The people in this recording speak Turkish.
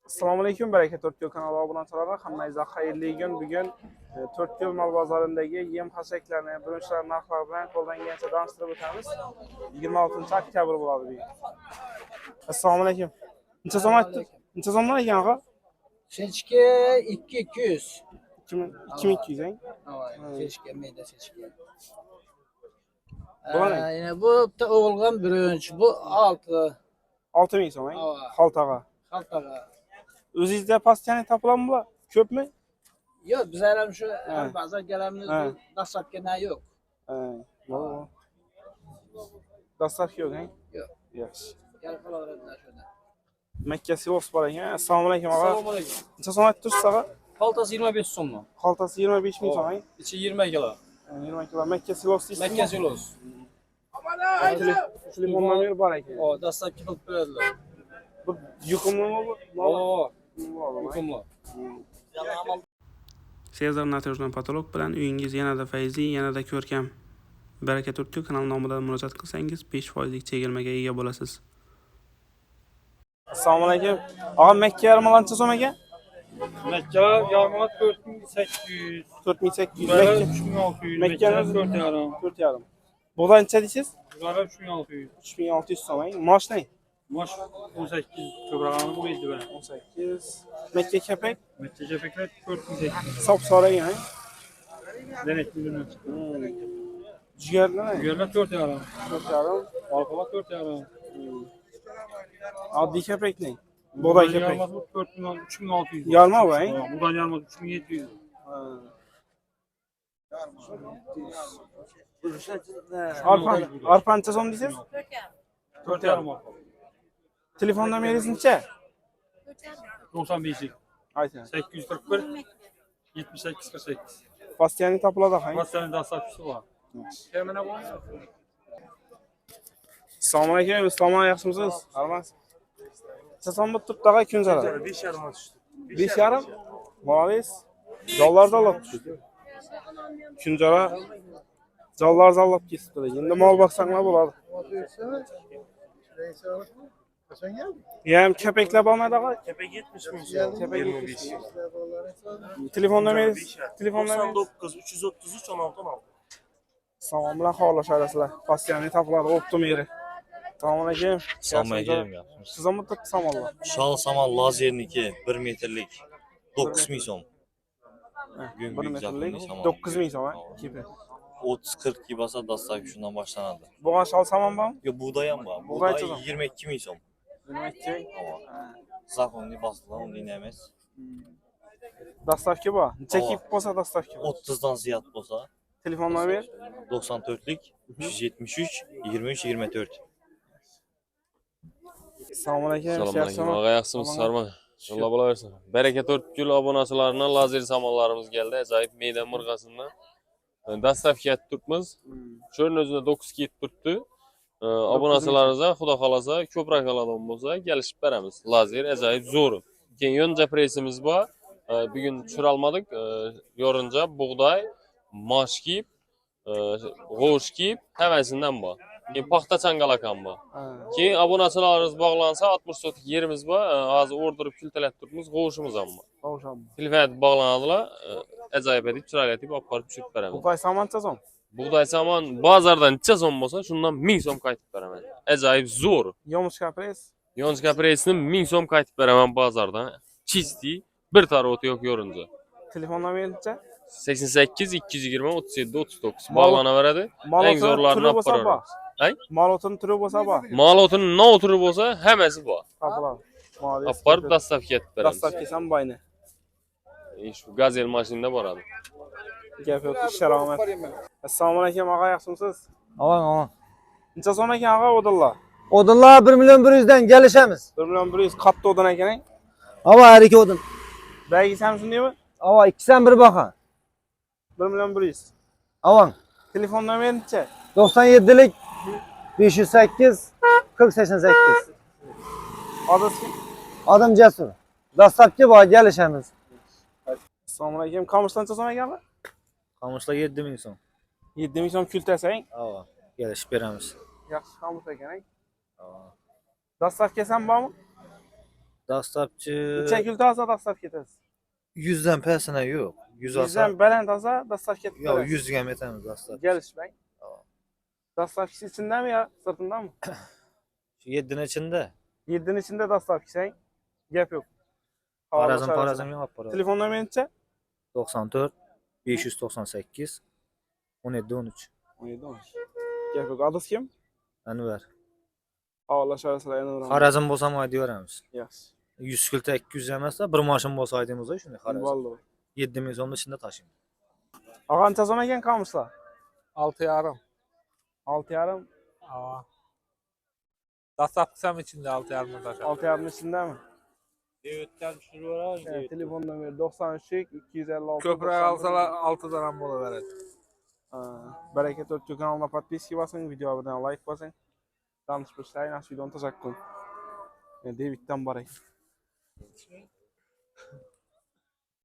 Assalomu alaykum, Baraka 4 kanali obunachilar, hammangizga xayrli kun. Bugun 4 mal bozorindagi yem-xashaklarni, birinchilar narxlari bilan qo'ldan kelgancha tanishtirib o'tamiz. 26-oktyabr bo'ladi bugun. Assalomu alaykum. Necha so'm aytdi? Necha so'mdan ekan og'a? Seçki 2200. 2200 eng. Seçki meyda seçki. Bu ne? Yine bu da oğulgan bürünç. Bu 6. 6000 so'm eng. Xaltaga. Haltaga. O'zingizda pastani topiladimi bular? Ko'pmi? Yok biz ayram şu bazen gelenimiz dastlapki ne yok. Bo'l. Dastlabki yo'q eng. Yok. Yaxshi. Gel kalaveradilar şöyle. Makka Silos bor ekan. Assalomu alaykum og'a. Assalomu alaykum. Necha so'm aytdingiz og'a? Xaltasi 25 so'mmi? Xaltasi 25000 so'm eng. İçi 20 kilo. 20 kilo Makka Silos deysiz. Mekke silos. Telefon nomeri bor ekan. O dastlabki qilib beradilar. Bu yuqumlimi bu? O, yuqumli. Sezar Natajdan patolog bilan uyingiz yanada fayzli, yanada ko'rkam. Baraka 4 kanal nomidan murojaat qilsangiz 5% chegirmaga ega bo'lasiz. Assalomu alaykum. Og'a Makka yarmalancha so'm ekan? Mekke yarmat 4800. 4800. Makka Makka 3600. Mekke 4,5. 4,5. Buğday necha deysiz? Bunlar 3600. 3600 so'm. Mosh ne? Maş 18 köprağını bu bildi ben. 18. Makka kepek. Mekke cepekler 4800. Sop so'ragan. Denek bildiğini. Jigarlar ne? Görler 4,5. 4,5. Alkalar 4,5. Adli kepek ne? Buğday kepek. Yarmat 3600. Yarma bu, he? Buradan yarmat 3700. Arpa necha so'm deysiz? 4,5. Telefon nomeringiz necha? 95. Ayting. 841 78 48. Pastiyani topiladi ha. Pastanın da satışısı var. Assalomu alaykum. Assalomu yaxshimisiz? Almas. Necha so'm bo'lib turibdi og'a kunjara? 5,5 tushdi. 5,5. Молодец. Jollarda olib tushdi. Kunjara jollarda olib ketibdi. Endi mol boqsanglar bo'ladi. Ham kepeklar bo'lmaydi og'a? Kepek 70 Kepek 25. Telefon nomeringiz? Telefon nomeringiz? 99 333 16 16. Salom bilan xorlasharasizlar. Pastiyani topiladi, optim yeri. Assalomu alaykum. Assalomu alaykum. Siz ham turibdi samolla. Shal saman lazerniki 1 metrlik 9000 so'm. 1 metrlik 9000 so'm, ha? Kepi. 30-40 gibi basa dastlabki shundan boshlanadi. Bo'lgan shal samon bormi? Yo buğday ham bor. Buğday Buğday chiqadi. 22000 so'm. 22. Zakonni bosdilar, unday emas. Dastlabki bor. Necha kep bo'lsa dastlabki? 30 dan ziyod bo'lsa, Telefon nomeri 94lik 373 23 24. Assalomu alaykum. Assalomu alaykum. Og'a yaxshimisiz? Sarman. Inshaalloh bo'laversin. Baraka 4 kul obunachilarini lazer samonlarimiz keldi. Ajoyib meydan murg'asidan. Dastlabki aytib turibmiz. Sho'rning o'zida 9 ketib turibdi. Obunachilarimizdan xudo xolasa ko'proq oladigan bo'lsa, kelishib beramiz. Lazer ajoyib zo'r. Keyin yo'nja preysimiz bor. Bugun tushira olmadik. Yo'rinja bug'doy, mosh kiyib, g'o'sh kiyib, hammasidan bor. Keyin paxta changalak ham bor. Keyin obunachilarimiz bog'lansa 60 sotik yerimiz bor. Hozir o'rdirib kultalab turibmiz, g'o'shimiz ham bor. Telefon bog'lanadilar, ajoyib etib, chiroyli etib olib borib tushirib beramiz. Buğday samon necha so'm? Bug'doy samon bozordan necha so'm bo'lsa, shundan 1000 so'm qaytib beraman. Ajoyib zo'r. Yomishka press. Yonchka preysni 1000 so'm qaytib beraman bozordan. Chisti, bir taroti yo'q yo'rinja. Telefon nomeri necha? 88 220 37 39 bog'lanaveradi. Eng zo'rlarini olib boramiz. Ay? Mol o'tin turi bo'lsa bor. Mol o'tini no o'tiri bo'lsa, hammasi bor. Topiladi. Молодец. Olib borib dastlabki aytib beramiz. Dastlabki ham boyni. Shu gazel mashinada boradi. Gap yo'q, sharomat. Assalomu alaykum, og'a yaxshimisiz? Aman. Necha so'm ekan og'a odillar? Odunlar 1.100.000'dan gelişemiz. 1.100.000 qattiq odin ekan. Ama her iki odun. Belgisi ham shundaymi? Ama ikisinden biri bakan. 1.100.000. Aman. Telefon nomeri necha? 97'lik 508 4088. Adres kim? Adım Cesur. Dastlabki bor gelişemiz. Assalomu alaykum. Qamoshdan necha so'm ekan? Qamoshlar 7000 so'm. 7000 so'm kultasang, Ava, kelishib beramiz. yaxshi qamosh ekan. Dastlabki ham bormi? Dastlabçı Necha kilo taza dastlab ketasiz? 100'den pesine yok. 100 alsa. Bizden baland taza dastlab ketib Yok berasiz. 100 gem etemiz dastlab. Gelişmeng. Dastlabkisi içindami yo sirtindami? Şu 7'nin içinde. 7'nin içinde dastlabkisang gap yo'q. Parazım yok para. Telefon nomeri necha? 94 598 17 13. 17 13. Gap yo'q. Adres kim? Anvar. Havolasharasizlar yana. Harazm bo'lsa aytib beramiz. Yaxshi. 100 kilta 200 emasda bir mashin bo'lsa aytamiz shunday Harazm. Bo'ldi. 7000 so'mni ichinde taşıyın. Qancha so'm ekan qamishlar? 6,5. 6,5. Aa. Dastlab kısam içinde 6,5 taşar. 6,5 içindami? Devletten şunu var Evet, telefon nomeri 93 256. Köprek alsalar 6 daram boluveradi. Baraka 4 kanalına подписки basın, videoya bir like basın. Tanış başlayın, aşk videonu teşekkür ederim. David'den baray.